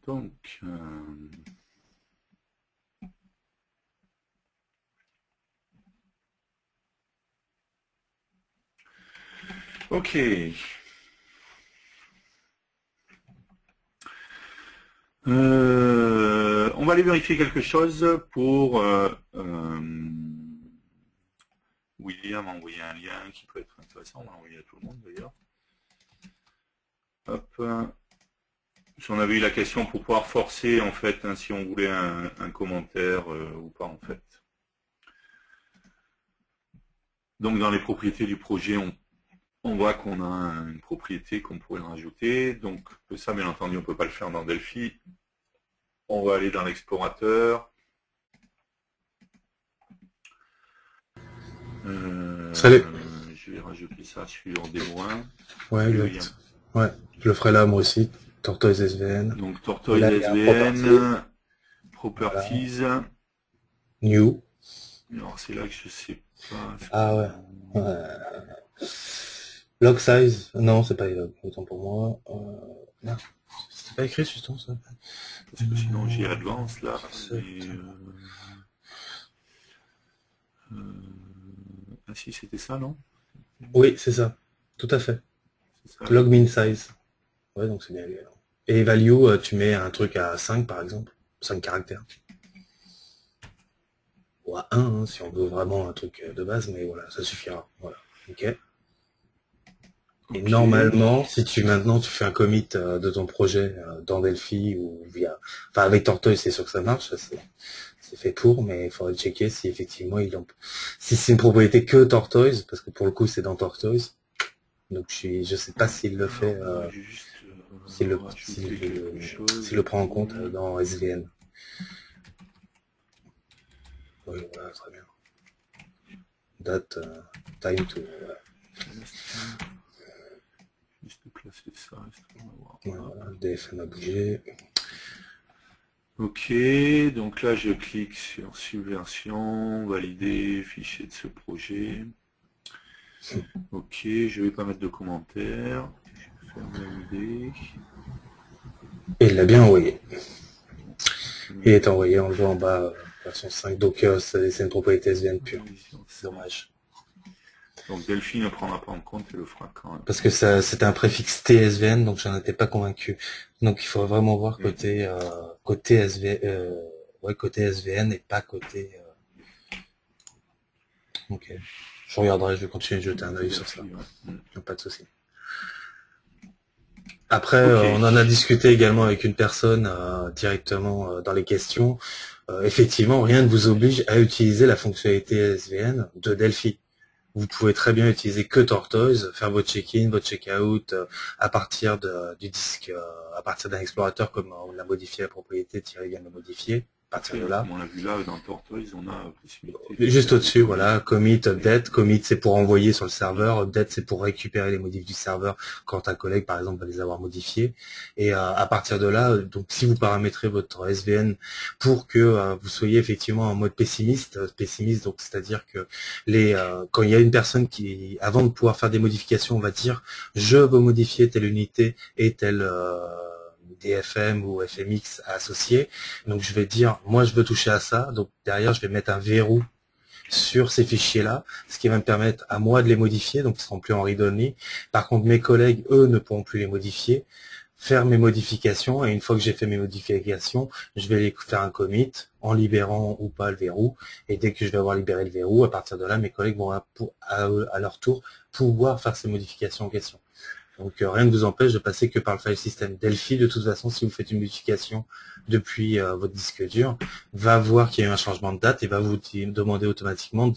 Donc, ok. On va aller vérifier quelque chose pour William a envoyé un lien qui peut être intéressant. On va l'envoyer à tout le monde d'ailleurs. Hop. Si on avait eu la question pour pouvoir forcer en fait, hein, si on voulait un commentaire ou pas en fait. Donc dans les propriétés du projet, on voit qu'on a une propriété qu'on pourrait rajouter. Donc ça, bien entendu, on ne peut pas le faire dans Delphi. On va aller dans l'explorateur. Salut. Je vais rajouter ça sur Demo1. Ouais, exact. Ouais, je le ferai là moi aussi. Tortoise SVN. Donc Tortoise SVN, Properties. Voilà. New. Alors c'est là que je sais pas. Ah ouais. Log size. Non, c'est pas log. Autant pour moi. Non. C'est pas écrit justement ça. Parce que sinon j'ai Advance là. Ah si, c'était ça, non? Oui, c'est ça. Tout à fait. Ça, log min size. Ouais, donc c'est bien. Et value, tu mets un truc à 5 par exemple. 5 caractères. Ou à 1, hein, si on veut vraiment un truc de base, mais voilà, ça suffira. Voilà. Ok. Et normalement, si tu fais un commit de ton projet dans Delphi ou via, enfin avec Tortoise, c'est sûr que ça marche, c'est fait pour, mais il faudrait checker si effectivement si c'est une propriété que Tortoise, parce que pour le coup c'est dans Tortoise. Donc je sais pas s'il le fait, s'il le prend en compte dans SVN. Oui, voilà, très bien. Date, time to. Juste placer ça. Voilà, DFM a bougé. Ok, donc là je clique sur subversion, valider, fichier de ce projet. Ok, je vais pas mettre de commentaires. Je vais faire valider. Et il l'a bien envoyé. Il est envoyé, on le voit en bas, version 5, donc c'est une propriété SVN pure. Dommage. Donc Delphi ne prendra pas en compte et le fera quand même. Parce que c'était un préfixe TSVN, donc j'en étais pas convaincu. Donc il faudrait vraiment voir côté côté SVN et pas côté. Ok. Je regarderai, je vais continuer de jeter un œil sur ça. Pas de souci. Après, on en a discuté également avec une personne directement dans les questions. Effectivement, rien ne vous oblige à utiliser la fonctionnalité SVN de Delphi. Vous pouvez très bien utiliser que Tortoise, faire votre check-in, votre check-out à partir du disque, à partir d'un explorateur comme on l'a modifié, la propriété, Thierry vient de le modifier. À partir de là. Comme on l'a vu là, dans Tortoise, on a possibilité. Juste au-dessus, voilà, commit, update. Commit, c'est pour envoyer sur le serveur. Update, c'est pour récupérer les modifs du serveur quand un collègue, par exemple, va les avoir modifiés. Et à partir de là, donc si vous paramétrez votre SVN pour que vous soyez effectivement en mode pessimiste, donc c'est-à-dire que quand il y a une personne qui, avant de pouvoir faire des modifications, va dire je veux modifier telle unité et telle DFM ou FMX associé. Donc je vais dire, moi je veux toucher à ça. Donc derrière, je vais mettre un verrou sur ces fichiers-là, ce qui va me permettre à moi de les modifier, donc ils ne seront plus en read-only. Par contre, mes collègues, eux, ne pourront plus les modifier, faire mes modifications, et une fois que j'ai fait mes modifications, je vais aller faire un commit en libérant ou pas le verrou, et dès que je vais avoir libéré le verrou, à partir de là, mes collègues vont à leur tour pouvoir faire ces modifications en question. Donc rien ne vous empêche de passer que par le file system. Delphi, de toute façon, si vous faites une modification depuis votre disque dur, va voir qu'il y a eu un changement de date et va vous demander automatiquement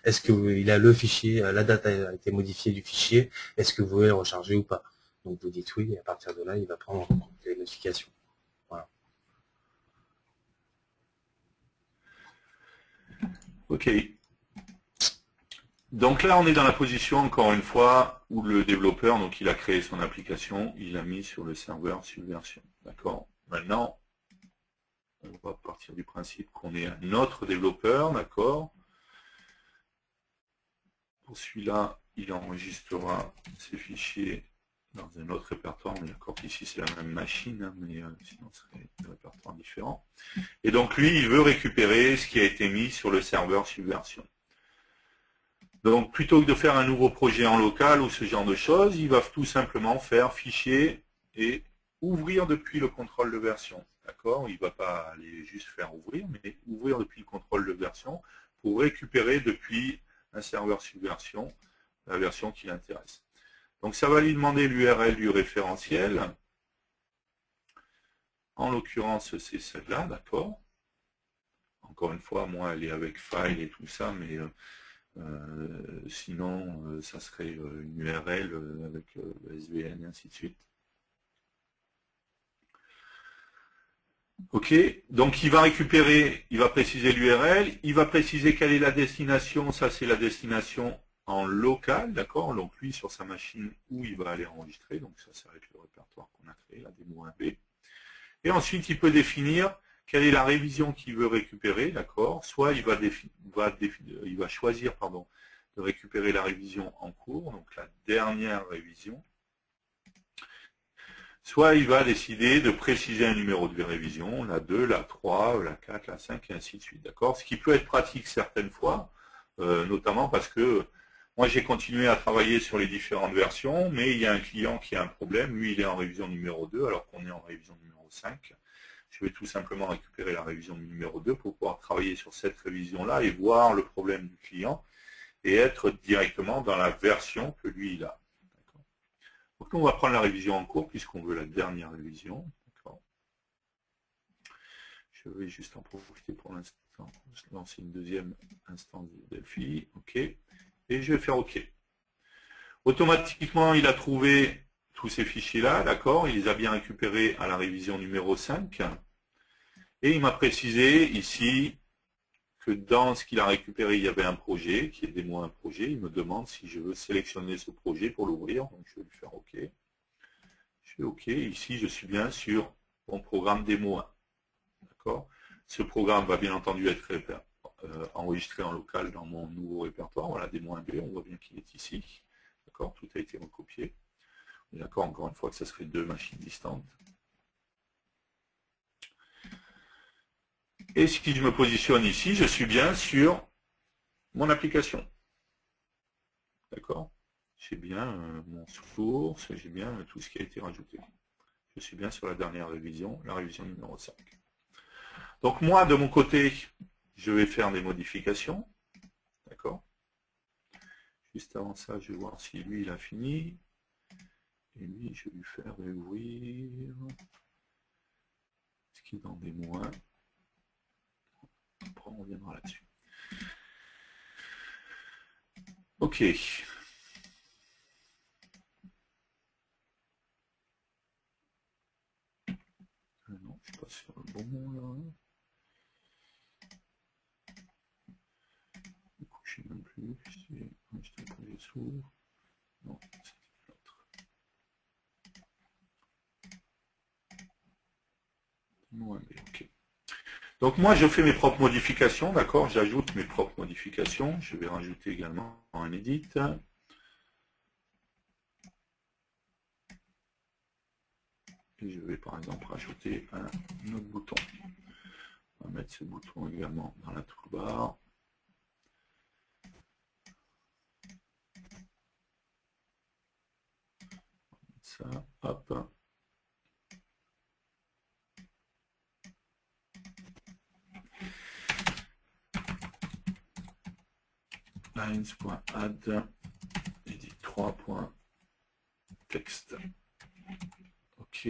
est-ce qu'il a le fichier, la date a été modifiée du fichier, est-ce que vous voulez le recharger ou pas. Donc vous dites oui et à partir de là, il va prendre en compte les modifications. Voilà. Ok. Donc là, on est dans la position, encore une fois, où le développeur, donc il a créé son application, il l'a mis sur le serveur Subversion. D'accord. Maintenant, on va partir du principe qu'on est un autre développeur, d'accord. Pour celui-là, il enregistrera ses fichiers dans un autre répertoire. On est d'accord qu'ici c'est la même machine, hein, mais sinon ce serait un répertoire différent. Et donc lui, il veut récupérer ce qui a été mis sur le serveur Subversion. Donc plutôt que de faire un nouveau projet en local ou ce genre de choses, il va tout simplement faire fichier et ouvrir depuis le contrôle de version. D'accord? Il ne va pas aller juste faire ouvrir, mais ouvrir depuis le contrôle de version pour récupérer depuis un serveur Subversion la version qui l'intéresse. Donc ça va lui demander l'URL du référentiel. En l'occurrence, c'est celle-là, d'accord? Encore une fois, moi, elle est avec file et tout ça, mais sinon, ça serait une URL avec le SVN et ainsi de suite. Ok, donc il va récupérer, il va préciser l'URL, il va préciser quelle est la destination, ça c'est la destination en local, d'accord? Donc lui, sur sa machine où il va aller enregistrer, donc ça va être le répertoire qu'on a créé, la démo 1B. Et ensuite, il peut définir quelle est la révision qu'il veut récupérer, d'accord? Soit il va choisir de récupérer la révision en cours, donc la dernière révision. Soit il va décider de préciser un numéro de révision, la 2, la 3, la 4, la 5, et ainsi de suite, d'accord? Ce qui peut être pratique certaines fois, notamment parce que moi j'ai continué à travailler sur les différentes versions, mais il y a un client qui a un problème, lui il est en révision numéro 2, alors qu'on est en révision numéro 5. Je vais tout simplement récupérer la révision numéro 2 pour pouvoir travailler sur cette révision-là et voir le problème du client et être directement dans la version que lui il a. Donc on va prendre la révision en cours puisqu'on veut la dernière révision. Je vais juste en profiter pour l'instant, lancer une deuxième instance de Delphi. OK. Et je vais faire OK. Automatiquement, il a trouvé tous ces fichiers-là, d'accord? Il les a bien récupérés à la révision numéro 5. Et il m'a précisé ici que dans ce qu'il a récupéré, il y avait un projet, qui est démo un projet. Il me demande si je veux sélectionner ce projet pour l'ouvrir. Donc je vais lui faire OK. Je fais OK. Ici, je suis bien sur mon programme démo 1. D'accord? Ce programme va bien entendu être enregistré en local dans mon nouveau répertoire. Voilà, démo 1B, on voit bien qu'il est ici. D'accord? Tout a été recopié. On est d'accord, encore une fois, que ce serait deux machines distantes. Et si je me positionne ici, je suis bien sur mon application. D'accord? J'ai bien mon source, j'ai bien tout ce qui a été rajouté. Je suis bien sur la dernière révision, la révision numéro 5. Donc moi, de mon côté, je vais faire des modifications. D'accord? Juste avant ça, je vais voir si lui, il a fini. Et lui, je vais lui faire réouvrir ce qui est dans des moins. Après, on reviendra là-dessus. OK. Non, je ne suis pas sur le bon là. Du coup, je ne sais même plus si je t'ai posé sous. Non, c'est l'autre. OK. Donc moi, je fais mes propres modifications, d'accord? J'ajoute mes propres modifications. Je vais rajouter également un edit. Et je vais par exemple rajouter un autre bouton. On va mettre ce bouton également dans la toolbar. Ça, hop. Lines.add edit 3.text. OK.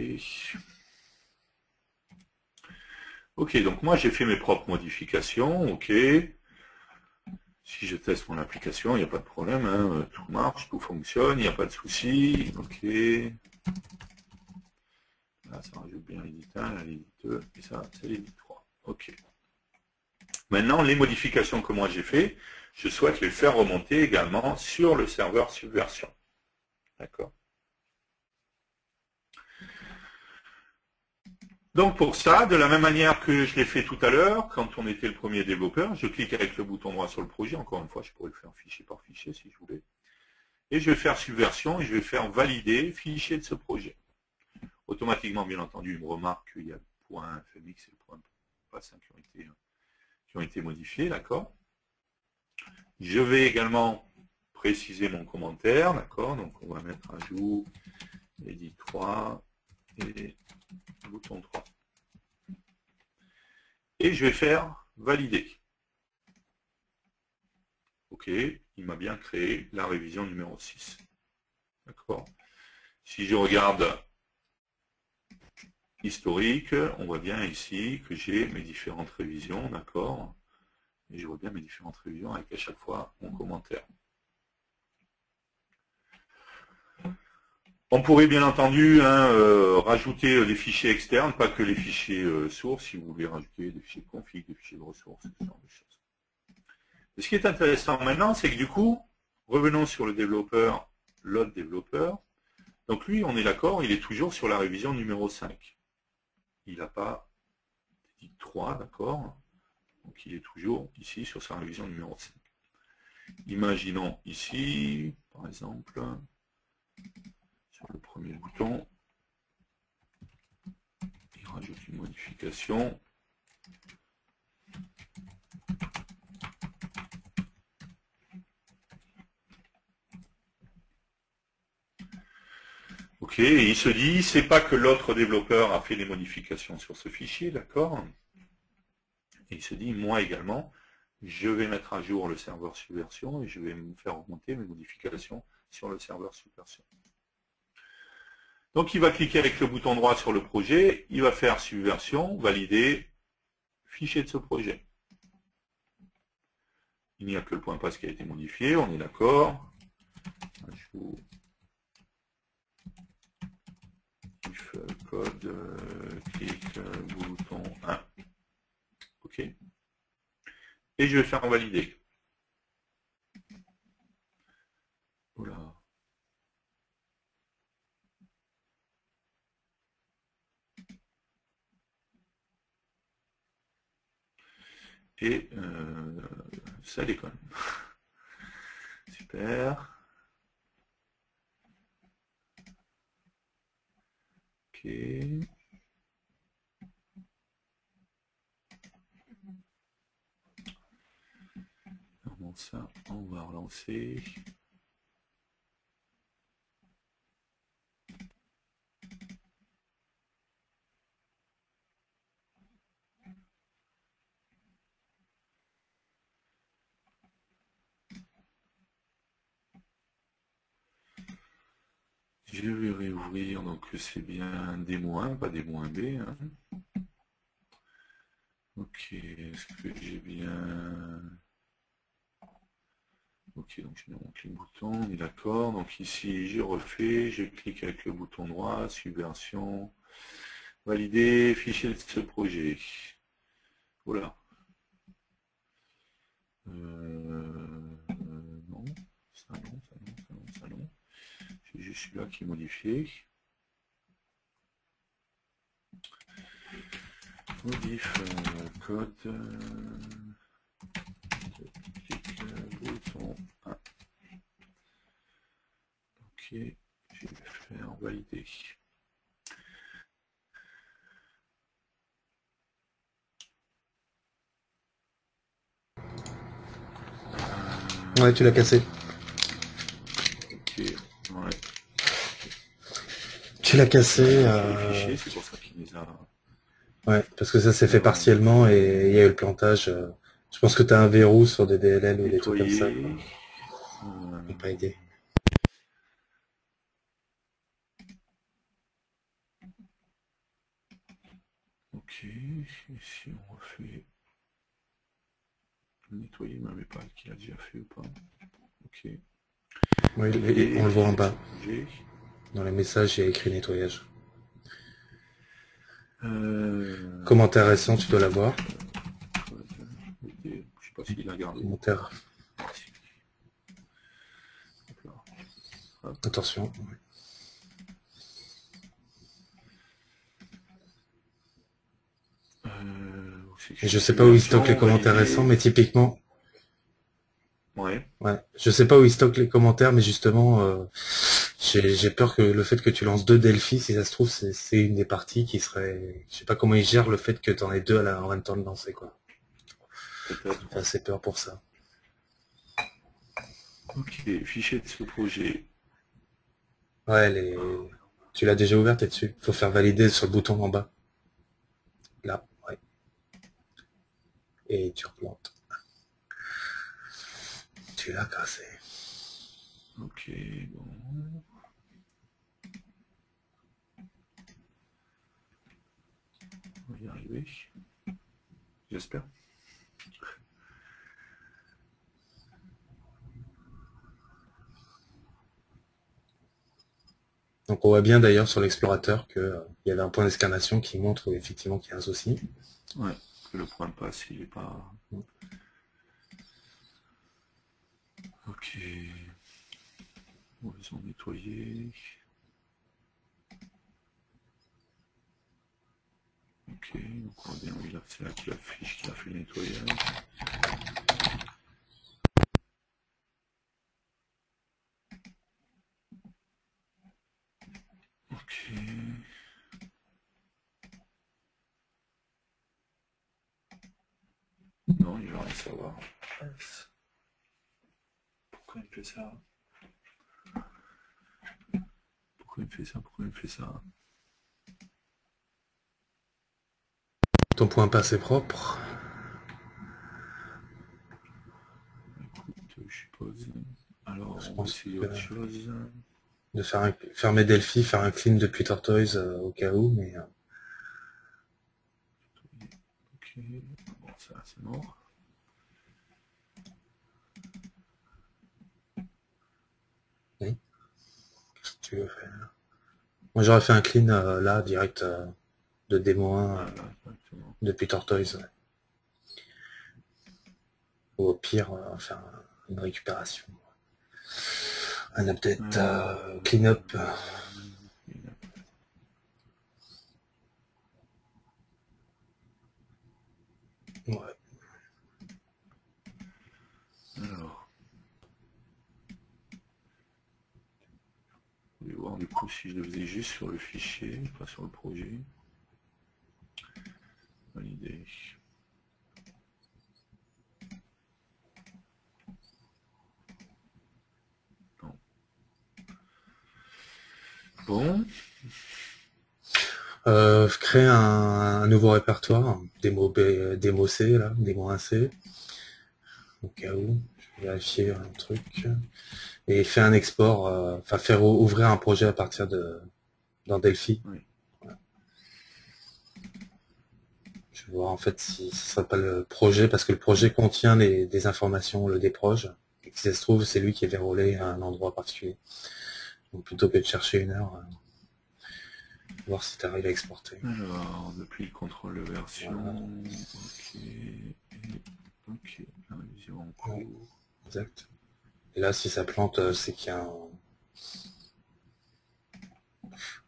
OK, donc moi j'ai fait mes propres modifications. OK. Si je teste mon application, il n'y a pas de problème. Hein, tout marche, tout fonctionne, il n'y a pas de souci. OK. Là, ça rajoute bien l'édit 1, l'édit 2, et ça, c'est l'édit 3. OK. Maintenant, les modifications que moi j'ai fait, je souhaite les faire remonter également sur le serveur Subversion. D'accord. Donc pour ça, de la même manière que je l'ai fait tout à l'heure, quand on était le premier développeur, je clique avec le bouton droit sur le projet. Encore une fois, je pourrais le faire fichier par fichier si je voulais. Et je vais faire subversion et je vais faire valider fichier de ce projet. Automatiquement, bien entendu, il me remarque qu'il y a le point FMX et le point pass qui ont été modifiés, d'accord. Je vais également préciser mon commentaire, d'accord. Donc on va mettre à jour edit 3 et bouton 3. Et je vais faire valider. Ok, il m'a bien créé la révision numéro 6. D'accord. Si je regarde historique, on voit bien ici que j'ai mes différentes révisions, d'accord. Et je vois bien mes différentes révisions avec à chaque fois mon commentaire. On pourrait bien entendu rajouter des fichiers externes, pas que les fichiers sources, si vous voulez rajouter des fichiers config, des fichiers de ressources, ce genre de choses. Et ce qui est intéressant maintenant, c'est que du coup, revenons sur le développeur, l'autre développeur. Donc lui, on est d'accord, il est toujours sur la révision numéro 5. Il n'a pas dit 3, d'accord. Donc il est toujours ici sur sa révision numéro 5. Imaginons ici, par exemple, sur le premier bouton, il rajoute une modification. Ok, et il se dit, c'est pas que l'autre développeur a fait des modifications sur ce fichier, d'accord. Et il se dit, moi également, je vais mettre à jour le serveur subversion et je vais me faire augmenter mes modifications sur le serveur subversion. Donc il va cliquer avec le bouton droit sur le projet, il va faire subversion, valider, fichier de ce projet. Il n'y a que le point pass qui a été modifié, on est d'accord. If code, clic, bouton 1. OK. Et je vais faire valider. Voilà. Et ça déconne. Super. Ok. Comment ça, on va relancer. Je vais réouvrir, donc c'est bien démo 1, pas démo 1B. Hein. Ok, est-ce que j'ai bien... Ok, donc je mets mon clic bouton, on est d'accord. Donc ici, je refais, je clique avec le bouton droit, subversion, valider, fichier de ce projet. Voilà. Non, ça non, ça non, ça non, ça non. C'est juste celui-là qui est modifié. Modif code. Clic bouton 1. Ok, je vais faire valider. Ouais, tu l'as cassé. Ok, ouais. Tu l'as cassé. Les fichiers, c'est pour ça qu'il les a. Ouais, parce que ça s'est fait partiellement et il y a eu le plantage. Je pense que tu as un verrou sur des DLL ou des trucs comme ça. Pas idée. Ok, ici on refait nettoyer, mais pas qu'il a déjà fait ou pas. Ok. Oui, on le voit en bas. Dans les messages, il y a écrit nettoyage. Commentaire récent, tu dois l'avoir. Je sais pas s'il a gardé. Commentaire. Attention. Et je sais pas où il stocke les commentaires récents, mais typiquement, Ouais. Ouais. Je sais pas où il stocke les commentaires, mais justement, j'ai peur que le fait que tu lances deux Delphi, si ça se trouve, c'est une des parties qui serait... Je sais pas comment il gère le fait que tu en aies deux en même temps de lancer, quoi. Ça Peut-être. me fait assez peur pour ça. Ok, fichier de ce projet. Ouais, tu l'as déjà ouvert, t'es dessus. Faut faire valider sur le bouton en bas. Là, ouais. Et tu replantes. Tu l'as cassé. Ok, bon. On va y arriver. J'espère. Donc on voit bien d'ailleurs sur l'explorateur que il y avait un point d'exclamation qui montre effectivement qu'il y a un souci. Ouais, que le point de passe, il est pas... Ok. Horizon nettoyé. Ok, donc on voit bien, oui, c'est là qu'il affiche qu'il a fait le nettoyage. Ok. Non, il va rien savoir. Pourquoi il me fait ça? Pourquoi il me fait ça? Pourquoi il me fait ça? Ton point passe est propre. Écoute, je suppose. Alors, Je on va pense essayer que autre chose. de fermer Delphi, faire un clean depuis Tortoise au cas où, mais Ok, bon, ça c'est mort. oui. Qu'est-ce que tu veux faire? Moi j'aurais fait un clean là, direct de démo 1 Ah, là, exactement. depuis Tortoise. Ouais. Ou au pire, faire une récupération. Un update clean-up. Ouais. Alors, je vais voir du coup si je le faisais juste sur le fichier, pas sur le projet. Valider. Non. Bon. Créer un nouveau répertoire, démo B, démo C, là, démo 1C, au cas où, je vais vérifier un truc, et faire un export, enfin faire ouvrir un projet à partir dans Delphi. Oui. Voilà. Je vais voir en fait si ce sera pas le projet, parce que le projet contient des informations, le déproje, et que si ça se trouve, c'est lui qui est verrouillé à un endroit particulier. Donc plutôt que de chercher une heure, voir si tu arrives à exporter. Alors, depuis le contrôle de version. Voilà. Ok. Et, ok. La révision en Ouais, cours. exact. Et là, si ça plante, c'est qu'il y a un...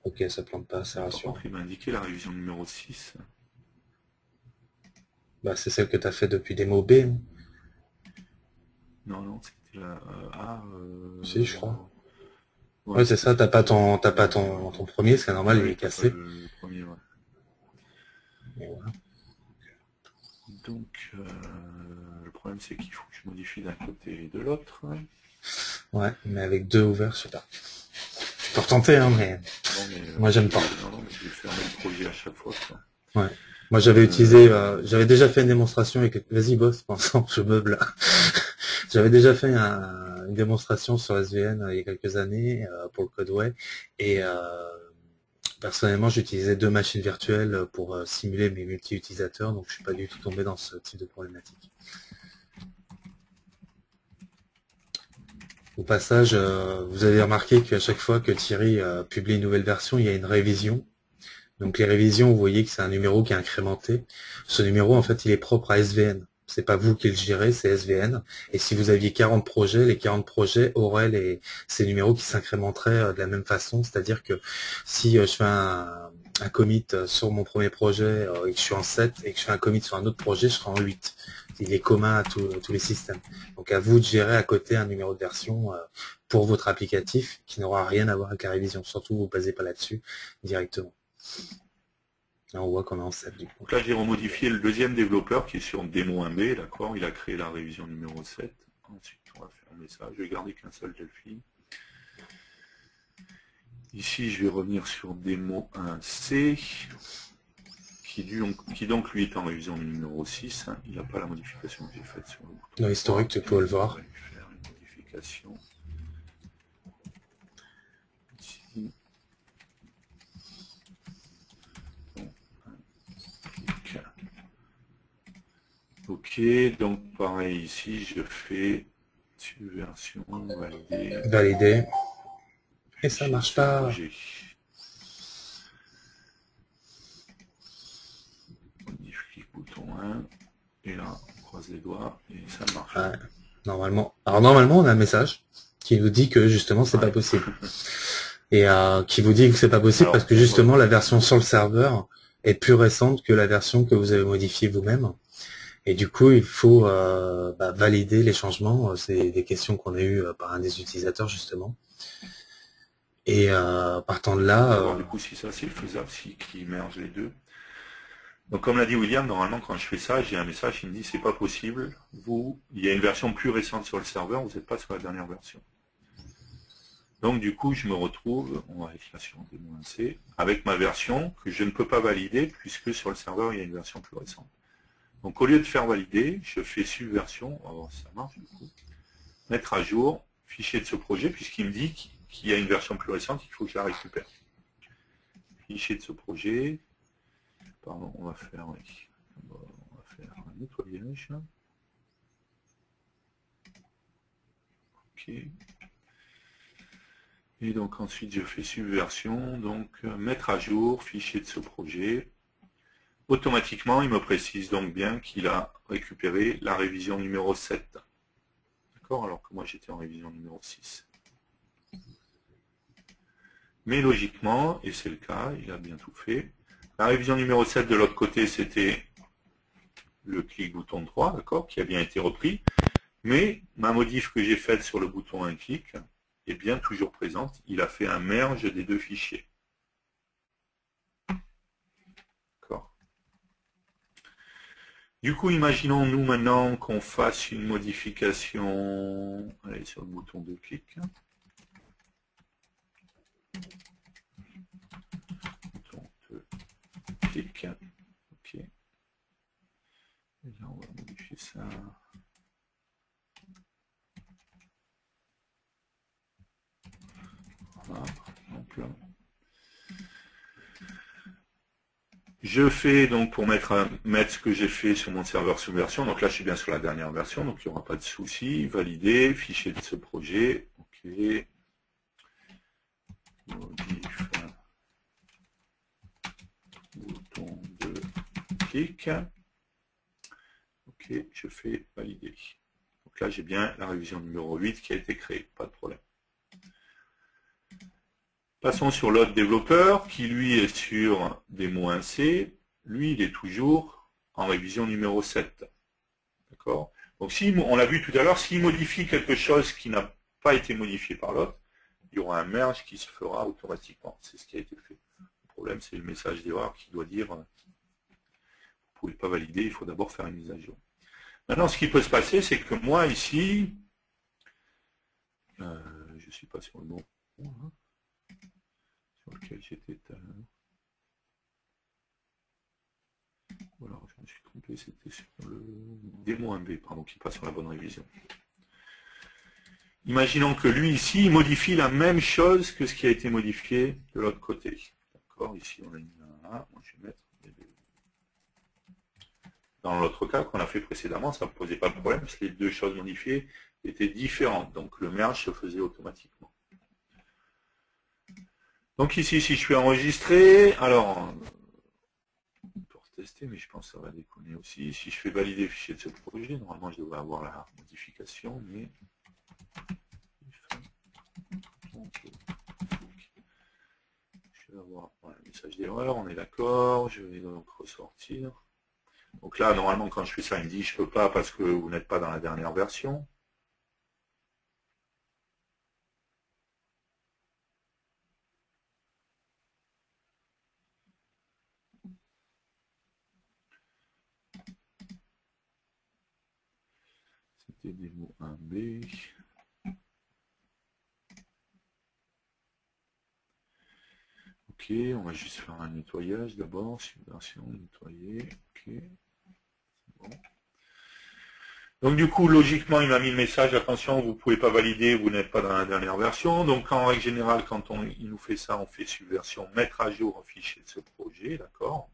Ok, ça plante pas, c'est Par rassurant. contre, il m'a indiqué la révision numéro 6. Bah, c'est celle que tu as fait depuis démo B. Hein. Non, non, c'était la... Si, je crois. Ouais, Ouais, c'est c'était ça, celle que j'avais t'as fait. pas ton premier, c'est normal, il Oui, est t'as pas cassé. le premier, ouais. Et voilà. Donc, le problème, c'est qu'il faut que je modifie d'un côté et de l'autre. Ouais, mais avec deux ouverts, super. Tu peux retenter, hein, mais Non, mais, moi j'aime pas. non, mais je vais fermer le projet à chaque fois, quoi. Ouais. Moi j'avais utilisé, j'avais déjà fait une démonstration avec... Vas-y boss, pensant, je meuble. J'avais déjà fait une démonstration sur SVN il y a quelques années pour le Codeway, et personnellement j'utilisais deux machines virtuelles pour simuler mes multi-utilisateurs, donc je suis pas du tout tombé dans ce type de problématique. Au passage, vous avez remarqué qu'à chaque fois que Thierry publie une nouvelle version, il y a une révision. Donc les révisions, vous voyez que c'est un numéro qui est incrémenté. Ce numéro, en fait, il est propre à SVN. C'est pas vous qui le gérez, c'est SVN. Et si vous aviez 40 projets, les 40 projets auraient ces numéros qui s'incrémenteraient de la même façon. C'est-à-dire que si je fais un commit sur mon premier projet et que je suis en 7 et que je fais un commit sur un autre projet, je serai en 8. Il est commun à tous les systèmes. Donc à vous de gérer à côté un numéro de version pour votre applicatif qui n'aura rien à voir avec la révision. Surtout, vous ne basez pas là-dessus directement. Là, on voit qu'on est en 7 du coup. Donc là, j'ai remodifié le deuxième développeur qui est sur démo 1B, d'accord. Il a créé la révision numéro 7. Ensuite, on va fermer ça. Je vais garder qu'un seul Delphi. Ici, je vais revenir sur démo 1C, qui donc lui est en révision numéro 6. Il n'a pas la modification que j'ai faite sur le bouton. Dans l'historique, tu peux le voir. On va lui faire une modification. Ici. Ok, donc pareil ici, je fais subversion, valider. Valider. Et ça marche pas. Modifie bouton 1. Et là, on croise les doigts et ça marche. Ouais, normalement. Alors normalement, on a un message qui nous dit que justement, c'est pas possible. Et qui vous dit que c'est pas possible alors, parce que justement, la version sur le serveur est plus récente que la version que vous avez modifiée vous-même. Et du coup, il faut valider les changements. C'est des questions qu'on a eues par un des utilisateurs, justement. Et partant de là... du coup, si ça, c'est faisable, qui merge les deux. Donc, comme l'a dit William, normalement, quand je fais ça, j'ai un message qui me dit c'est pas possible. Il y a une version plus récente sur le serveur, vous n'êtes pas sur la dernière version. Donc, du coup, je me retrouve, on va écrire sur démo 1C, avec ma version que je ne peux pas valider puisque sur le serveur, il y a une version plus récente. Donc, au lieu de faire valider, je fais subversion, on va voir si ça marche, du coup. Mettre à jour, fichier de ce projet, puisqu'il me dit qu'il y a une version plus récente, il faut que je la récupère. Fichier de ce projet. Pardon, on va faire un nettoyage. Ok. Et donc ensuite je fais subversion, donc mettre à jour, fichier de ce projet. Automatiquement, il me précise donc bien qu'il a récupéré la révision numéro 7. D'accord, alors que moi j'étais en révision numéro 6. Mais logiquement, et c'est le cas, il a bien tout fait. La révision numéro 7 de l'autre côté, c'était le clic bouton 3, d'accord, qui a bien été repris. Mais ma modif que j'ai faite sur le bouton 1 clic est bien toujours présente. Il a fait un merge des deux fichiers. D'accord. Du coup, imaginons-nous maintenant qu'on fasse une modification. Allez, sur le bouton 2 clic. Bouton 2 clic. Ok. Et là, on va modifier ça. Voilà, donc là. Je fais donc pour mettre ce que j'ai fait sur mon serveur subversion. Donc là, je suis bien sur la dernière version, donc il n'y aura pas de souci. Valider, fichier de ce projet. Ok. Modif. Bouton de clic. Ok, je fais valider. Donc là, j'ai bien la révision numéro 8 qui a été créée, pas de problème. Passons sur l'autre développeur qui lui est sur démo 1C. Lui, il est toujours en révision numéro 7. D'accord. Donc si on l'a vu tout à l'heure, s'il modifie quelque chose qui n'a pas été modifié par l'autre, il y aura un merge qui se fera automatiquement. C'est ce qui a été fait. Le problème, c'est le message d'erreur qui doit dire vous ne pouvez pas valider, il faut d'abord faire une mise à jour. Maintenant, ce qui peut se passer, c'est que moi, ici, je ne suis pas sur le bon point, hein, sur lequel j'étais tout à l'heure. Voilà, je me suis trompé, c'était sur le démo 1B, pardon, qui n'est pas sur la bonne révision. Imaginons que lui, ici, il modifie la même chose que ce qui a été modifié de l'autre côté. D'accord, ici, on a mis un A, moi je vais mettre les deux. Dans l'autre cas qu'on a fait précédemment, ça ne posait pas de problème, parce que les deux choses modifiées étaient différentes. Donc le merge se faisait automatiquement. Donc ici, si je fais enregistrer, alors, pour tester, mais je pense que ça va déconner aussi. Si je fais valider le fichier de ce projet, normalement je devrais avoir la modification, mais... Je avoir un message d'erreur, on est d'accord, je vais donc ressortir. Donc là, normalement, quand je fais ça, il me dit je peux pas parce que vous n'êtes pas dans la dernière version. C'était démo 1B. Ok, on va juste faire un nettoyage d'abord, subversion, nettoyer, ok, bon. Donc du coup, logiquement, il m'a mis le message, attention, vous ne pouvez pas valider, vous n'êtes pas dans la dernière version. Donc en règle générale, quand il nous fait ça, on fait subversion, mettre à jour un fichier de ce projet, d'accord.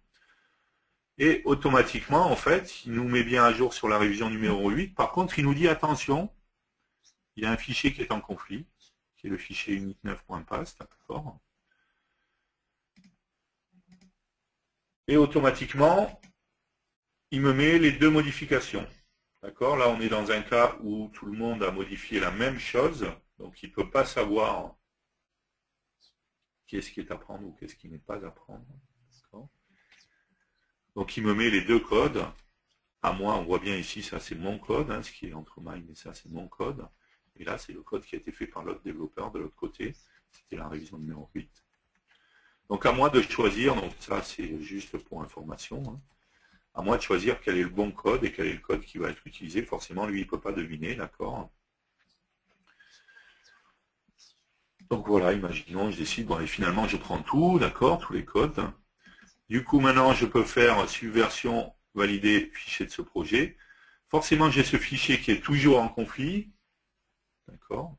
Et automatiquement, en fait, il nous met bien à jour sur la révision numéro 8. Par contre, il nous dit, attention, il y a un fichier qui est en conflit, qui est le fichier unit9.pass, d'accord. Et automatiquement, il me met les deux modifications. D'accord? Là, on est dans un cas où tout le monde a modifié la même chose, donc il ne peut pas savoir qu'est-ce qui est à prendre ou qu'est-ce qui n'est pas à prendre. Donc il me met les deux codes. À moi, on voit bien ici, ça c'est mon code, hein, ce qui est entre mine et ça c'est mon code. Et là, c'est le code qui a été fait par l'autre développeur de l'autre côté. C'était la révision numéro 8. Donc à moi de choisir, donc ça c'est juste pour information, hein, à moi de choisir quel est le bon code et quel est le code qui va être utilisé. Forcément, lui, il ne peut pas deviner, d'accord. Donc voilà, imaginons, je décide, bon, et finalement, je prends tout, d'accord, tous les codes. Du coup, maintenant, je peux faire subversion, valider, fichier de ce projet. Forcément, j'ai ce fichier qui est toujours en conflit, d'accord.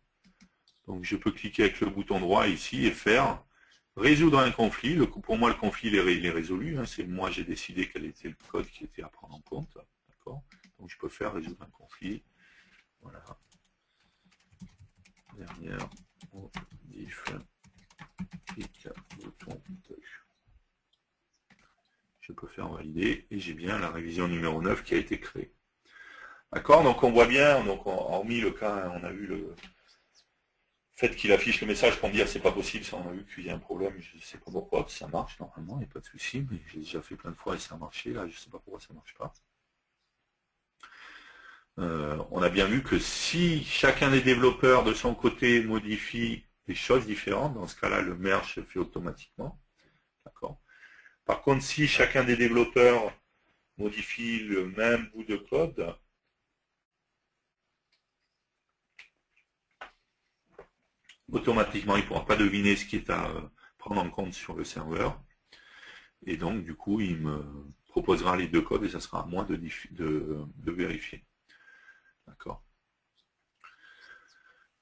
Donc, je peux cliquer avec le bouton droit ici et faire résoudre un conflit. Pour moi, le conflit il est résolu. Hein. C'est moi, j'ai décidé quel était le code qui était à prendre en compte. D'accord. Donc, je peux faire résoudre un conflit. Voilà. Dernière diff. Clic, bouton touch. Je peux faire valider et j'ai bien la révision numéro 9 qui a été créée. D'accord. Donc, on voit bien. Donc, hormis le cas, on a vu le fait qu'il affiche le message pour me dire c'est pas possible, ça on a vu qu'il y a un problème, je ne sais pas pourquoi, ça marche normalement, il n'y a pas de souci, mais j'ai déjà fait plein de fois et ça a marché, là je ne sais pas pourquoi ça ne marche pas. On a bien vu que si chacun des développeurs de son côté modifie des choses différentes, dans ce cas-là le merge se fait automatiquement. D'accord. Par contre, si chacun des développeurs modifie le même bout de code, automatiquement, il ne pourra pas deviner ce qui est à prendre en compte sur le serveur. Et donc, du coup, il me proposera les deux codes et ça sera à moi de vérifier. D'accord.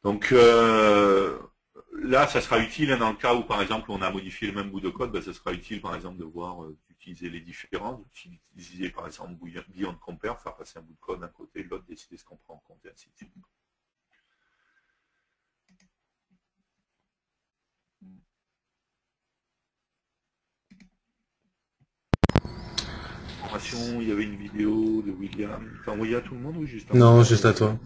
Donc, là, ça sera utile dans le cas où, par exemple, on a modifié le même bout de code, ben, ça sera utile, par exemple, de voir, d'utiliser les différences, d'utiliser, par exemple, Beyond Compare, faire passer un bout de code d'un côté et de l'autre, décider ce qu'on prend en compte, et ainsi de suite. Il y avait une vidéo de William. T'as envoyé à tout le monde ou juste à moi? Non, juste à toi.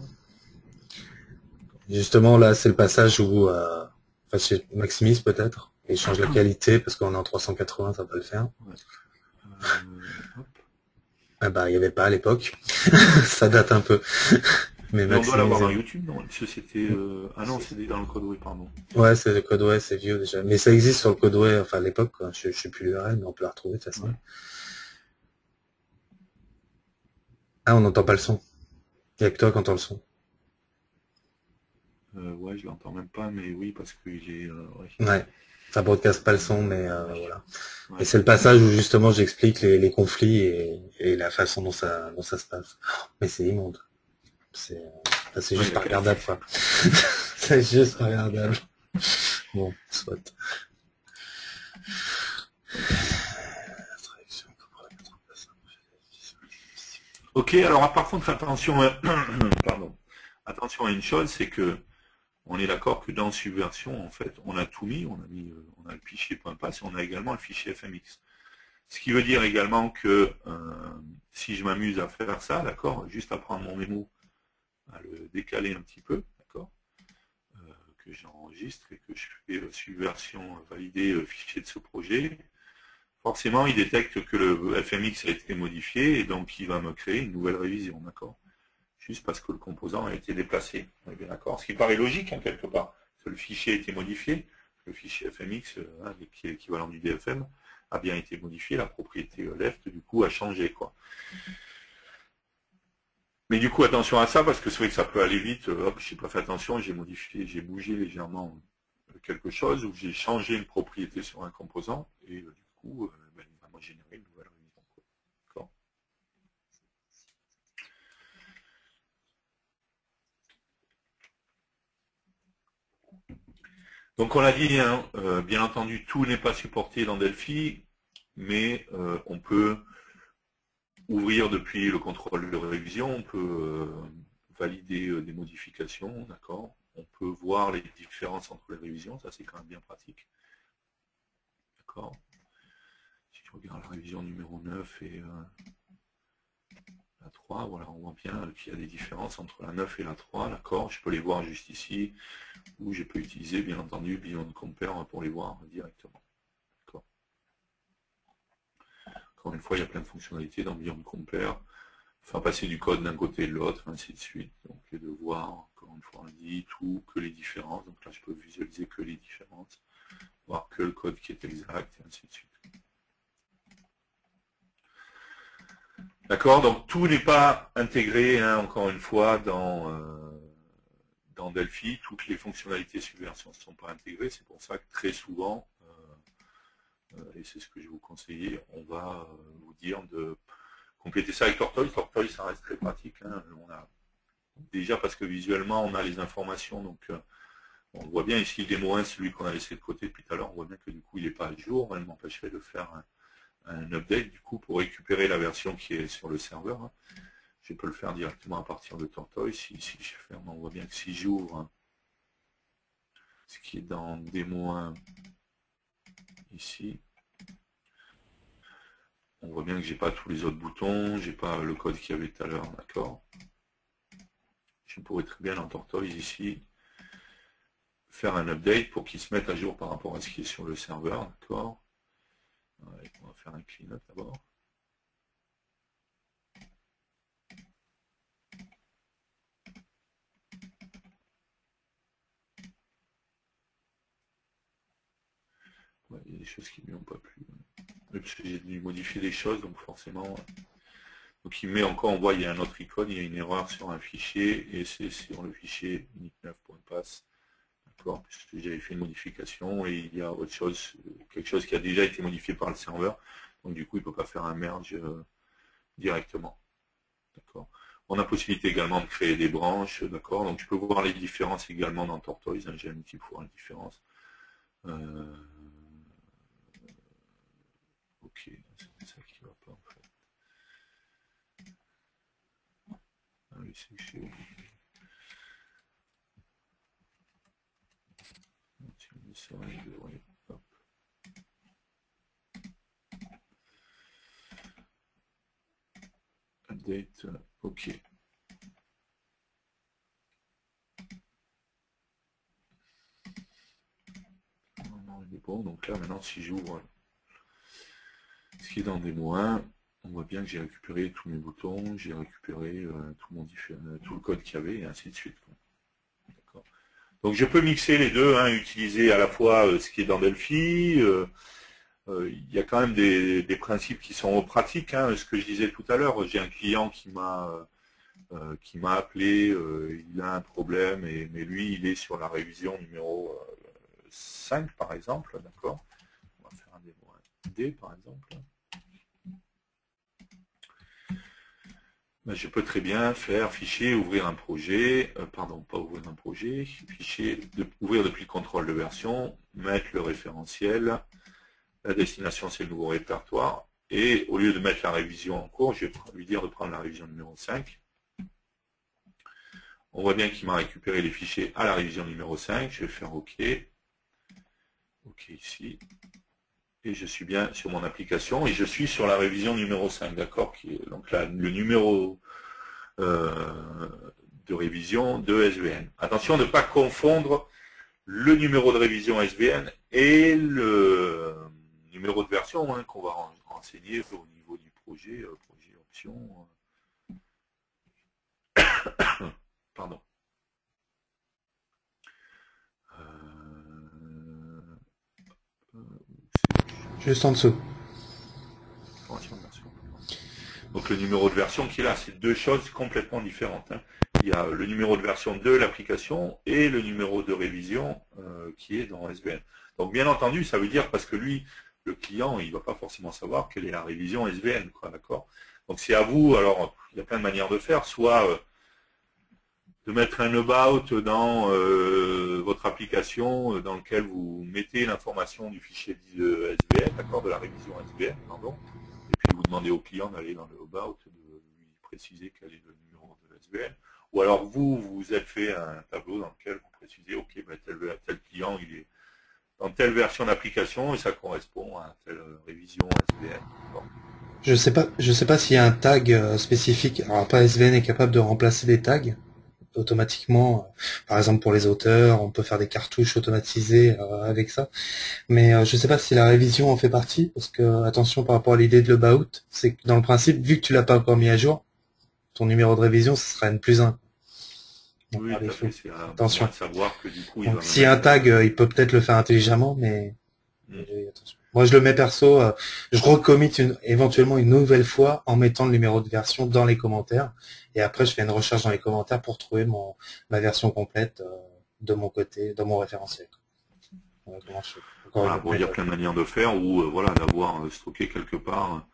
Justement, là, c'est le passage où, enfin, chez Maximise peut-être, il change la qualité parce qu'on est en 380, ça va pas le faire. Ouais. Ah bah, il n'y avait pas à l'époque. Ça date un peu. Mais on doit l'avoir dans YouTube, non? C'était, ah non, c'était dans le Codeway, pardon. Ouais, c'est le Codeway, c'est vieux déjà. Mais ça existe sur le Codeway, enfin à l'époque, quoi. Je sais plus l'URL, mais on peut la retrouver de toute façon. Ouais. Ah, on n'entend pas le son. Il n'y a que toi qui entends le son. Ouais, je l'entends même pas, mais oui, parce que j'ai... Ouais, ça broadcast pas le son, mais voilà. Ouais. Et c'est le passage où justement j'explique les conflits et la façon dont ça se passe. Mais c'est immonde. C'est juste pas regardable, quoi. C'est juste pas regardable. Bon, soit. Ok, alors par contre, attention, pardon. Attention à une chose, c'est que on est d'accord que dans Subversion, en fait, on a tout mis, on a le fichier .pass et on a également le fichier FMX. Ce qui veut dire également que si je m'amuse à faire ça, d'accord, juste à prendre mon mémo, à le décaler un petit peu, d'accord, que que j'enregistre et que je fais subversion valider fichier de ce projet, forcément il détecte que le FMX a été modifié et donc il va me créer une nouvelle révision, d'accord? Juste parce que le composant a été déplacé. On est bien d'accord? Ce qui paraît logique, hein, quelque part. Parce que le fichier a été modifié, le fichier FMX, qui est l'équivalent du DFM, a bien été modifié, la propriété left, du coup, a changé, quoi. Mais du coup, attention à ça, parce que c'est vrai que ça peut aller vite. Hop, j'ai pas fait attention, j'ai modifié, j'ai bougé légèrement quelque chose, ou j'ai changé une propriété sur un composant, et du coup, il va me générer une nouvelle révision. D'accord. Donc on l'a dit, hein, bien entendu, tout n'est pas supporté dans Delphi, mais on peut ouvrir depuis le contrôle de révision, on peut valider des modifications, d'accord. On peut voir les différences entre les révisions, ça c'est quand même bien pratique. D'accord. Si je regarde la révision numéro 9 et la 3, voilà, on voit bien qu'il y a des différences entre la 9 et la 3, d'accord. Je peux les voir juste ici, ou je peux utiliser bien entendu Beyond Compare pour les voir directement. D'accord. Encore une fois, il y a plein de fonctionnalités dans Beyond Compare. Faire passer du code d'un côté et de l'autre, ainsi de suite. Donc, et de voir, encore une fois, on dit tout, que les différences. Donc là, je peux visualiser que les différences, voir que le code qui est exact, et ainsi de suite. D'accord, donc tout n'est pas intégré, hein, encore une fois, dans Delphi. Toutes les fonctionnalités subversion ne sont pas intégrées. C'est pour ça que très souvent, et c'est ce que je vais vous conseiller, on va vous dire de compléter ça avec Tortoise. Tortoise, ça reste très pratique. Hein. Déjà parce que visuellement, on a les informations. Donc, on voit bien ici le démo 1, celui qu'on a laissé de côté depuis tout à l'heure. On voit bien que du coup, il n'est pas à jour. Elle m'empêcherait de faire un update du coup pour récupérer la version qui est sur le serveur. Hein. Je peux le faire directement à partir de Tortoise. Si je ferme, on voit bien que si j'ouvre ce qui est dans démo 1 ici, on voit bien que j'ai pas tous les autres boutons, j'ai pas le code qu'il y avait tout à l'heure, d'accord. Je pourrais très bien dans Tortoise ici faire un update pour qu'il se mette à jour par rapport à ce qui est sur le serveur, d'accord. Ouais, on va faire un clean-up d'abord. Ouais, il y a des choses qui ne lui ont pas plu. Parce que j'ai dû modifier des choses, donc forcément. Donc il met encore, on voit, il y a un autre icône, il y a une erreur sur un fichier, et c'est sur le fichier unique9.pass. D'accord, puisque j'avais fait une modification, et il y a autre chose, quelque chose qui a déjà été modifié par le serveur. Donc du coup, il ne peut pas faire un merge directement. D'accord. On a possibilité également de créer des branches, d'accord. Donc je peux voir les différences également dans Tortoise. Hein, j'ai un outil pour voir les différences. Ok, c'est ça qui ne va pas en fait. Ah oui, c'est que j'ai oublié. Ça, il devrait... Hop. Update, ok. Il est bon, donc là maintenant si j'ouvre ce qui est dans démo 1, on voit bien que j'ai récupéré tous mes boutons, j'ai récupéré tout le code qu'il y avait, et ainsi de suite. Donc je peux mixer les deux, hein, utiliser à la fois ce qui est dans Delphi. Il y a quand même des principes qui sont pratiques. Hein, ce que je disais tout à l'heure, j'ai un client qui m'a appelé, il a un problème, mais lui il est sur la révision numéro 5 par exemple, d'accord. On va faire un démo D par exemple. Ben, je peux très bien faire fichier, ouvrir un projet, pardon, pas ouvrir un projet, fichier, ouvrir depuis le contrôle de version, mettre le référentiel, la destination c'est le nouveau répertoire, et au lieu de mettre la révision en cours, je vais lui dire de prendre la révision numéro 5. On voit bien qu'il m'a récupéré les fichiers à la révision numéro 5, je vais faire OK. OK ici. Et je suis bien sur mon application et je suis sur la révision numéro 5, d'accord, qui est donc là, le numéro de révision de SVN. Attention de ne pas confondre le numéro de révision SVN et le numéro de version hein, qu'on va renseigner au niveau du projet, projet option. Pardon. Juste en dessous. Donc le numéro de version qui est là, c'est deux choses complètement différentes. Hein. Il y a le numéro de version de l'application et le numéro de révision qui est dans SVN. Donc bien entendu, ça veut dire parce que lui, le client, il ne va pas forcément savoir quelle est la révision SVN, quoi, d'accord. Donc c'est à vous, alors il y a plein de manières de faire, soit de mettre un about dans votre application dans lequel vous mettez l'information du fichier SVN, d'accord, de la révision SVN, pardon, et puis vous demandez au client d'aller dans le about, de lui préciser quel est le numéro de SVN, ou alors vous êtes fait un tableau dans lequel vous précisez, ok, ben, tel client, il est dans telle version d'application et ça correspond à telle révision SVN. Bon. Je sais pas s'il y a un tag spécifique. Alors pas SVN est capable de remplacer des tags automatiquement. Par exemple pour les auteurs, on peut faire des cartouches automatisées avec ça. Mais je sais pas si la révision en fait partie, parce que attention par rapport à l'idée de l'about, c'est que dans le principe, vu que tu l'as pas encore mis à jour, ton numéro de révision ce sera N+1. Donc, oui, c'est attention. de savoir que du coup, donc, s'il y a un tag, il peut peut-être le faire intelligemment, mais attention. Moi, je le mets perso, je recommit éventuellement une nouvelle fois en mettant le numéro de version dans les commentaires. Et après, je fais une recherche dans les commentaires pour trouver ma version complète de mon côté, dans mon référentiel. Voilà, bon, il y a plein de manières de faire, ou voilà, d'avoir stocké quelque part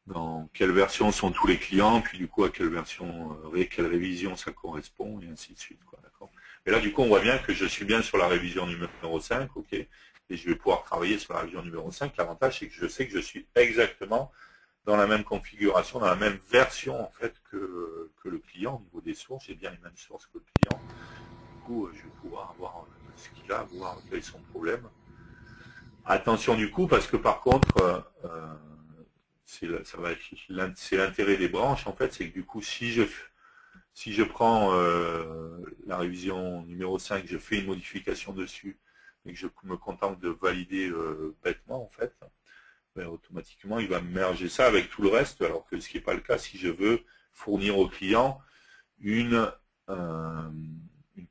dans quelle version sont tous les clients, puis du coup à quelle version, quelle révision ça correspond, et ainsi de suite. D'accord. Et là, du coup, on voit bien que je suis bien sur la révision numéro 5, ok, et je vais pouvoir travailler sur la révision numéro 5. L'avantage, c'est que je sais que je suis exactement dans la même configuration, dans la même version en fait que le client au niveau des sources. J'ai bien les mêmes sources que le client. Du coup, je vais pouvoir avoir ce qu'il a, voir quel est son problème. Attention du coup, parce que par contre, c'est l'intérêt des branches en fait, c'est que du coup, si je prends la révision numéro 5, je fais une modification dessus, et que je me contente de valider bêtement en fait, ben, automatiquement il va merger ça avec tout le reste, alors que ce qui n'est pas le cas si je veux fournir au client une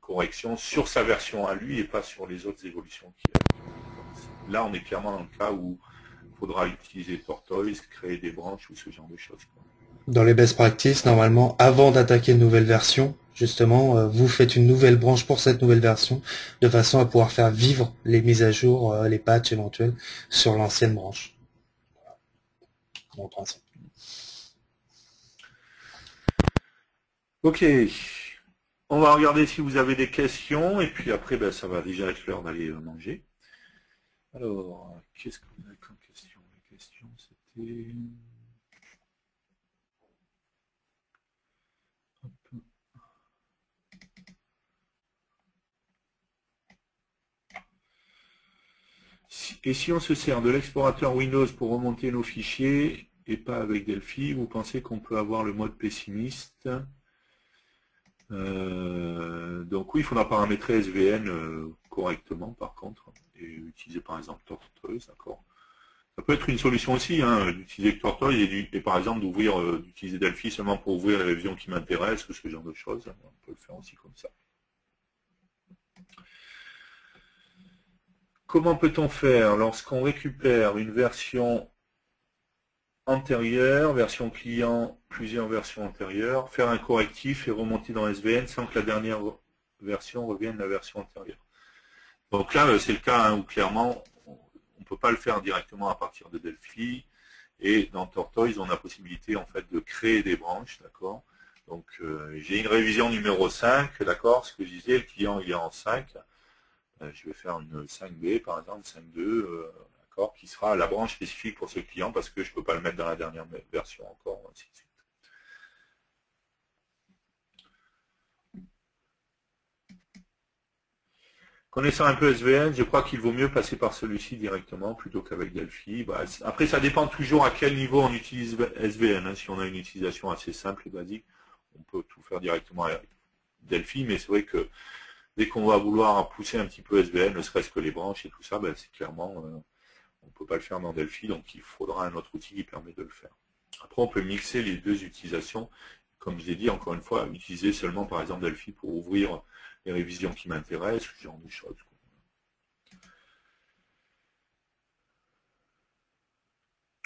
correction sur sa version à lui et pas sur les autres évolutions qu'il a. Là on est clairement dans le cas où il faudra utiliser Tortoise, créer des branches ou ce genre de choses. Dans les best practices, normalement, avant d'attaquer une nouvelle version, justement, vous faites une nouvelle branche pour cette nouvelle version, de façon à pouvoir faire vivre les mises à jour, les patchs éventuels, sur l'ancienne branche. Bon principe. Ok, on va regarder si vous avez des questions, et puis après, ben, ça va déjà être l'heure d'aller manger. Alors, qu'est-ce qu'on a comme question? La question, c'était... Et si on se sert de l'explorateur Windows pour remonter nos fichiers et pas avec Delphi, vous pensez qu'on peut avoir le mode pessimiste? Donc oui, il faudra paramétrer SVN correctement par contre, et utiliser par exemple Tortoise, d'accord. Ça peut être une solution aussi, hein, d'utiliser Tortoise et par exemple d'utiliser Delphi seulement pour ouvrir les révisions qui m'intéressent ou ce genre de choses. On peut le faire aussi comme ça. Comment peut-on faire lorsqu'on récupère une version antérieure, version client, plusieurs versions antérieures, faire un correctif et remonter dans SVN sans que la dernière version revienne la version antérieure? Donc là, c'est le cas où clairement, on ne peut pas le faire directement à partir de Delphi. Et dans Tortoise, on a la possibilité en fait de créer des branches, d'accord. Donc j'ai une révision numéro 5, d'accord, ce que je disais, le client il est en 5. Je vais faire une 5B par exemple, 5.2, d'accord, qui sera la branche spécifique pour ce client parce que je ne peux pas le mettre dans la dernière version encore, ainsi de suite. Connaissant un peu SVN, je crois qu'il vaut mieux passer par celui-ci directement plutôt qu'avec Delphi. Bah, après, ça dépend toujours à quel niveau on utilise SVN. Hein. Si on a une utilisation assez simple et basique, on peut tout faire directement avec Delphi, mais c'est vrai que dès qu'on va vouloir pousser un petit peu SVN, ne serait-ce que les branches et tout ça, ben, c'est clairement, on ne peut pas le faire dans Delphi, donc il faudra un autre outil qui permet de le faire. Après, on peut mixer les deux utilisations. Comme je l'ai dit, encore une fois, utiliser seulement par exemple Delphi pour ouvrir les révisions qui m'intéressent, ce genre de choses.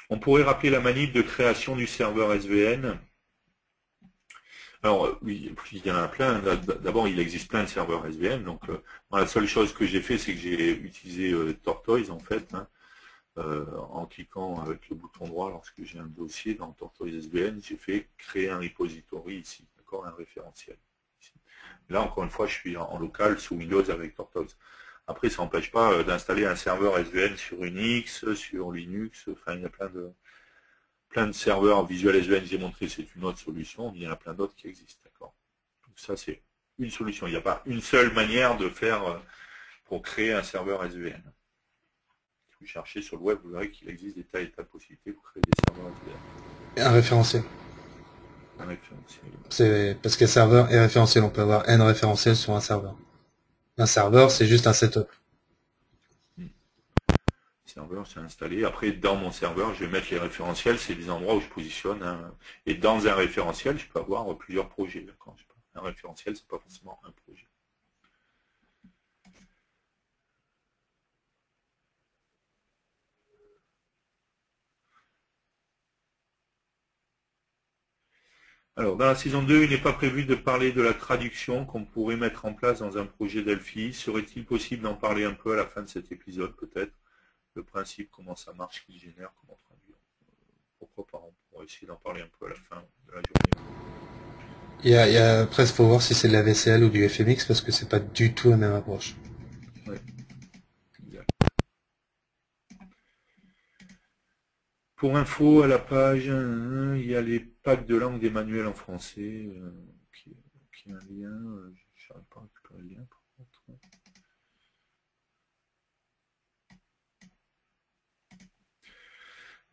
On pourrait rappeler la manip de création du serveur SVN. Alors, oui, il y en a plein. D'abord, il existe plein de serveurs SVN. Donc, la seule chose que j'ai fait, c'est que j'ai utilisé Tortoise, en fait, hein, en cliquant avec le bouton droit lorsque j'ai un dossier dans Tortoise SVN, j'ai fait créer un repository ici, d'accord, un référentiel. Ici. Là, encore une fois, je suis en local sous Windows avec Tortoise. Après, ça n'empêche pas d'installer un serveur SVN sur Unix, sur Linux, enfin, il y a plein de serveurs Visual SVN, j'ai montré, c'est une autre solution, il y en a plein d'autres qui existent, d'accord. Donc ça, c'est une solution. Il n'y a pas une seule manière de faire pour créer un serveur SVN. Si vous cherchez sur le web, vous verrez qu'il existe des tas et tas de possibilités pour créer des serveurs SVN. Un référentiel. Un référentiel. C'est parce que serveur et référentiel, on peut avoir n référentiels sur un serveur. Un serveur, c'est juste un setup. Serveur, c'est installé. Après, dans mon serveur, je vais mettre les référentiels, c'est des endroits où je positionne. Hein. Et dans un référentiel, je peux avoir plusieurs projets. Un référentiel, c'est pas forcément un projet. Alors, dans la saison 2, il n'est pas prévu de parler de la traduction qu'on pourrait mettre en place dans un projet Delphi. Serait-il possible d'en parler un peu à la fin de cet épisode, peut-être? Le principe, comment ça marche, qui génère, comment traduire. Pourquoi pas, on pourrait essayer d'en parler un peu à la fin de la journée. Après, il faut voir si c'est de la VCL ou du FMX, parce que c'est pas du tout la même approche. Ouais. Exact. Pour info, à la page, il y a les packs de langue des manuels en français, qui est un lien, je n'arrive pas à récupérer le lien par contre.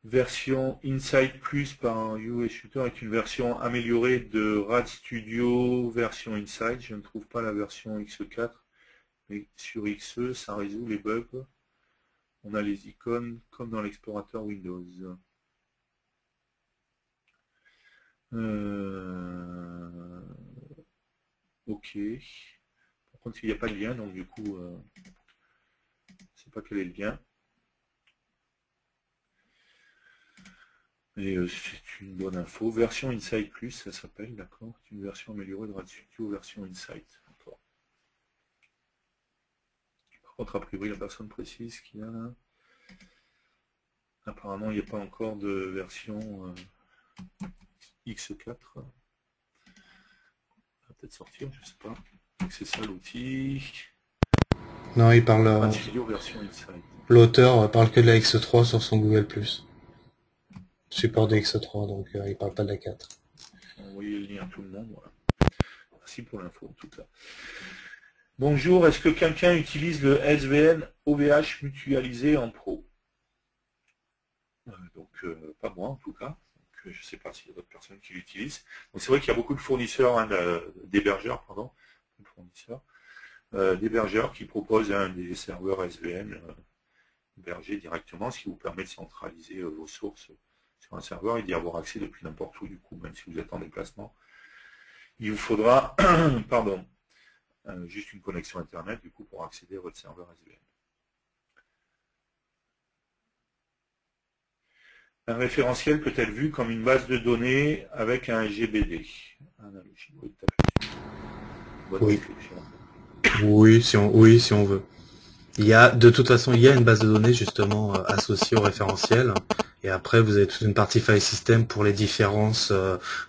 Version Insight Plus par US Shooter est une version améliorée de RAD Studio version Insight. Je ne trouve pas la version X4, mais sur XE, ça résout les bugs. On a les icônes comme dans l'explorateur Windows. Ok. Par contre, il n'y a pas de lien, donc du coup, je ne sais pas quel est le lien. Et c'est une bonne info. Version Insight Plus, ça s'appelle, d'accord. C'est une version améliorée de RAD Studio, version Insight. Par contre, a priori, la personne précise qu'il y a... Apparemment, il n'y a pas encore de version X4. Ça va peut-être sortir, je ne sais pas. C'est ça l'outil. Non, il parle... RAD Studio, version Insight. L'auteur parle que de la X3 sur son Google+. Support de X3, donc il parle pas de la 4. Envoyez le lien à tout le monde, voilà. Merci pour l'info en tout cas. Bonjour, est-ce que quelqu'un utilise le SVN OVH mutualisé en pro? Donc pas moi en tout cas. Donc, je ne sais pas s'il y a d'autres personnes qui l'utilisent. Donc c'est vrai qu'il y a beaucoup de fournisseurs, hein, d'hébergeurs, pardon, d'hébergeurs qui proposent des serveurs SVN hébergés directement, ce qui vous permet de centraliser vos sources sur un serveur et d'y avoir accès depuis n'importe où, du coup, même si vous êtes en déplacement. Il vous faudra pardon, juste une connexion Internet, du coup, pour accéder à votre serveur SVN. Un référentiel peut être vu comme une base de données avec un GBD. Analogie, oui, tout à fait. Bonne description. Oui, si on veut. De toute façon, il y a une base de données justement associée au référentiel. Et après, vous avez toute une partie file system pour les différences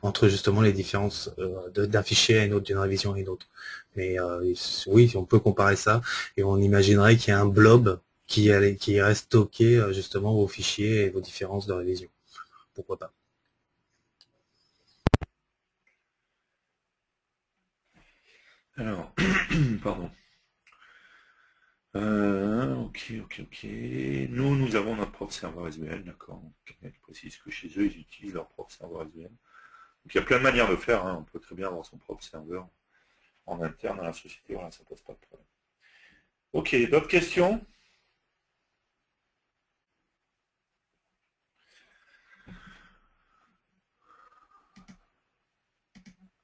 entre justement les différences d'un fichier à une autre, d'une révision à une autre. Mais oui, on peut comparer ça et on imaginerait qu'il y a un blob qui reste stocké justement vos fichiers et vos différences de révision. Pourquoi pas. Alors, pardon. Ok. Nous avons notre propre serveur SVN, d'accord. Je précise que chez eux, ils utilisent leur propre serveur SVN. Donc il y a plein de manières de faire, hein. On peut très bien avoir son propre serveur en interne dans la société, voilà, ça pose pas de problème. Ok, d'autres questions?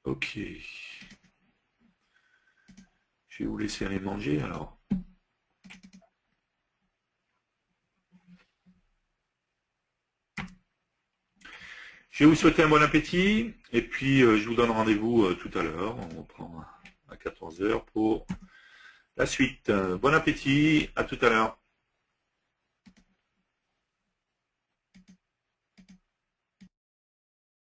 Ok. Je vais vous laisser aller manger alors. Je vais vous souhaiter un bon appétit et puis je vous donne rendez-vous tout à l'heure. On reprend à 14 h pour la suite. Bon appétit, à tout à l'heure.